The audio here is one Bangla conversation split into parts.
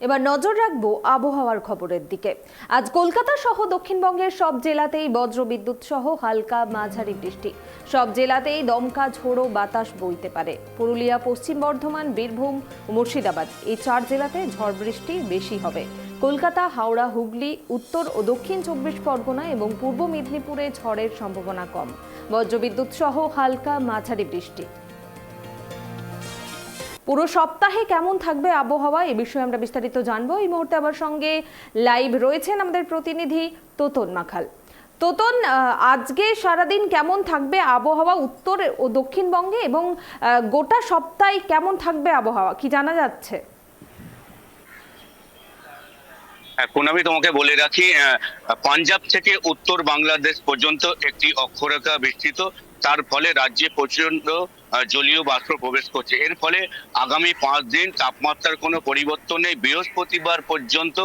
এবার নজর রাখবো আবহাওয়ার খবরের দিকে। আজ কলকাতা সহ দক্ষিণবঙ্গের সব জেলাতেই বজ্রবিদ্যুৎ সহ হালকা মাঝারি বৃষ্টি। সব জেলাতেই দমকা ঝোড়ো বাতাস বইতে পারে। পুরুলিয়া, পশ্চিম বর্ধমান, বীরভূম ও মুর্শিদাবাদ এই 4 জেলাতে ঝড় বৃষ্টি বেশি হবে। কলকাতা, হাওড়া, হুগলি, উত্তর ও দক্ষিণ 24 পরগনা এবং পূর্ব মেদিনীপুরে ঝড়ের সম্ভাবনা কম। বজ্রবিদ্যুৎ সহ হালকা মাঝারি বৃষ্টি। পুরো সপ্তাহে কেমন থাকবে আবহাওয়া, এ বিষয়ে আমরা বিস্তারিত জানবো। এই মুহূর্তে আমার সঙ্গে লাইভ রয়েছেন আমাদের প্রতিনিধি তোতন মাখাল। তোতন, আজকে সারাদিন কেমন থাকবে আবহাওয়া উত্তর ও দক্ষিণবঙ্গে এবং গোটা সপ্তাহে কেমন থাকবে আবহাওয়া, কি জানা যাচ্ছে? এখন আমি তোমাকে বলে রাখি, পাঞ্জাব থেকে উত্তর বাংলাদেশ পর্যন্ত একটি অক্ষরেখা বিস্তৃত। তার ফলে রাজ্যে প্রচন্ড জলীয় বাষ্প প্রবেশ করছে। এর ফলে আগামী 5 দিন তাপমাত্রার কোনো পরিবর্তন নেই। বৃহস্পতিবার পর্যন্ত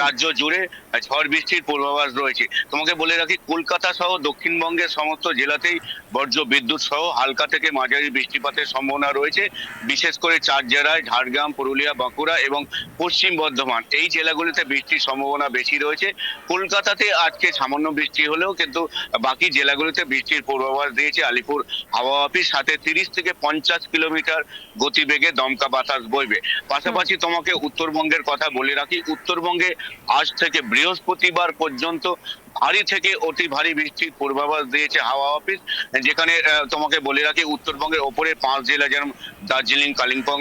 রাজ্য জুড়ে ঝড় বৃষ্টির পূর্বাভাস রয়েছে। তোমাকে বলে রাখি, কলকাতা সহ দক্ষিণবঙ্গের সমস্ত জেলাতেই বজ্র বিদ্যুৎ সহ হালকা থেকে মাঝারি বৃষ্টিপাতের সম্ভাবনা রয়েছে। বিশেষ করে 4 জেলায় ঝাড়গ্রাম, পুরুলিয়া, বাঁকুড়া এবং পশ্চিম বর্ধমান এই জেলাগুলিতে বৃষ্টির সম্ভাবনা বেশি রয়েছে। কলকাতাতে আজকে সামান্য বৃষ্টি হলেও কিন্তু বাকি জেলাগুলিতে বৃষ্টির পূর্বাভাস দিয়েছে আলিপুর হাওয়া অফিস। সাথে 30 থেকে 50 কিলোমিটার গতিবেগে দমকা বাতাস বইবে। পাশাপাশি তোমাকে উত্তরবঙ্গের কথা বলে রাখি, উত্তরবঙ্গে আজ থেকে বৃহস্পতিবার পর্যন্ত ভারী থেকে অতি ভারী বৃষ্টির পূর্বাভাস দিয়েছে হাওয়া অফিস। যেখানে তোমাকে বলে রাখি, উত্তরবঙ্গের ওপরে 5 জেলা যেমন দার্জিলিং, কালিম্পং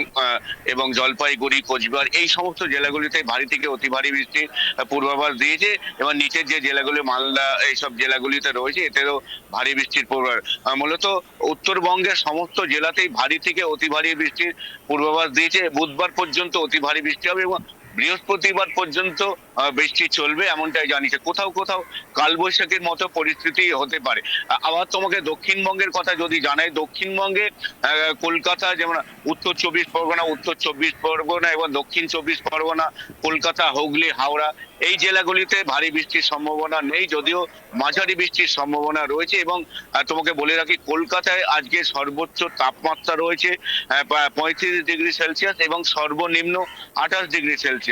এবং জলপাইগুড়ি, কোচবিহার এই সমস্ত জেলাগুলিতে ভারী থেকে অতি ভারী বৃষ্টির পূর্বাভাস দিয়েছে। এবং নিচের যে জেলাগুলি মালদা এইসব জেলাগুলিতে রয়েছে এতেও ভারী বৃষ্টির পূর্বাভাস। মূলত উত্তরবঙ্গের সমস্ত জেলাতেই ভারী থেকে অতি ভারী বৃষ্টির পূর্বাভাস দিয়েছে। বুধবার পর্যন্ত অতি ভারী বৃষ্টি হবে এবং বৃহস্পতিবার পর্যন্ত বৃষ্টি চলবে এমনটাই জানিয়েছে। কোথাও কোথাও কালবৈশাখীর মতো পরিস্থিতি হতে পারে। আবার তোমাকে দক্ষিণবঙ্গের কথা যদি জানাই, দক্ষিণবঙ্গে কলকাতা যেমন উত্তর 24 পরগনা এবং দক্ষিণ 24 পরগনা, কলকাতা, হুগলি, হাওড়া এই জেলাগুলিতে ভারী বৃষ্টির সম্ভাবনা নেই, যদিও মাঝারি বৃষ্টির সম্ভাবনা রয়েছে। এবং তোমাকে বলে রাখি, কলকাতায় আজকে সর্বোচ্চ তাপমাত্রা রয়েছে 35 ডিগ্রি সেলসিয়াস এবং সর্বনিম্ন 28 ডিগ্রি সেলসিয়াস।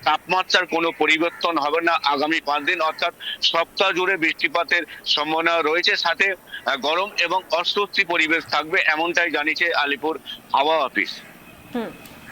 তাপমাত্রার কোনো পরিবর্তন হবে না আগামী 5 দিন, অর্থাৎ সপ্তাহ জুড়ে বৃষ্টিপাতের সম্ভাবনা রয়েছে। সাথে গরম এবং অস্বস্তি পরিবেশ থাকবে এমনটাই জানিয়েছে আলিপুর হাওয়া অফিস।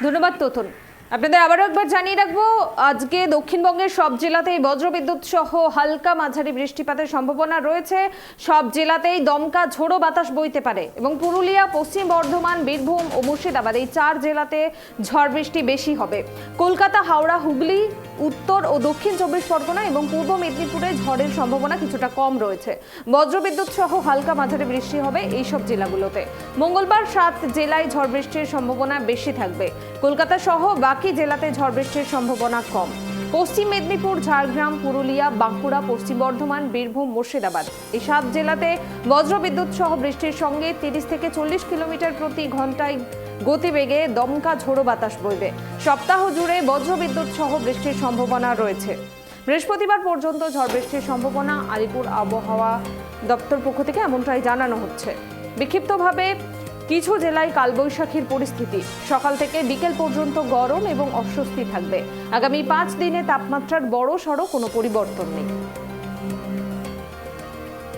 ধন্যবাদ তোতন। আপনাদের আবারও একবার জানিয়ে রাখবো, আজকে দক্ষিণবঙ্গের সব জেলাতেই বজ্রবিদ্যুৎ সহ হালকা মাঝারি বৃষ্টিপাতের সম্ভাবনা রয়েছে। সব জেলাতেই দমকা ঝোড়ো বাতাস বইতে পারে এবং পুরুলিয়া, পশ্চিম বর্ধমান, বীরভূম ও মুর্শিদাবাদ এই 4 জেলাতে ঝড় বৃষ্টি বেশি হবে। কলকাতা, হাওড়া, হুগলি, উত্তর ও দক্ষিণ 24 পরগনা এবং পূর্ব মেদিনীপুরে ঝড়ের সম্ভাবনা কিছুটা কম রয়েছে। বজ্রবিদ্যুৎ সহ হালকা মাঝারি বৃষ্টি হবে এইসব জেলাগুলোতে। মঙ্গলবার 7 জেলায় ঝড় বৃষ্টির সম্ভাবনা বেশি থাকবে। কলকাতা সহ বাকি জেলাতে ঝড় বৃষ্টির সম্ভাবনা কম। পশ্চিম মেদিনীপুর, ঝাড়গ্রাম, পুরুলিয়া, বাঁকুড়া, পশ্চিম বর্ধমান, বীরভূম, মুর্শিদাবাদ এই 7 জেলাতে বজ্রবিদ্যুৎ সহ বৃষ্টির সঙ্গে 30 থেকে 40 কিলোমিটার প্রতি ঘন্টায় গতিবেগে দমকা ঝোড়ো বাতাস বইবে। সপ্তাহ জুড়ে বজ্রবিদ্যুৎ সহ বৃষ্টির সম্ভাবনা রয়েছে। বৃহস্পতিবার পর্যন্ত ঝড় বৃষ্টির সম্ভাবনা আলিপুর আবহাওয়া দপ্তর পক্ষ থেকে এমনটাই জানানো হচ্ছে। বিক্ষিপ্তভাবে কিছু জেলায় কালবৈশাখীর পরিস্থিতি। সকাল থেকে বিকেল পর্যন্ত গরম এবং অস্বস্তি থাকবে। আগামী 5 দিনে তাপমাত্রার বড় সড়ো কোনো পরিবর্তন নেই।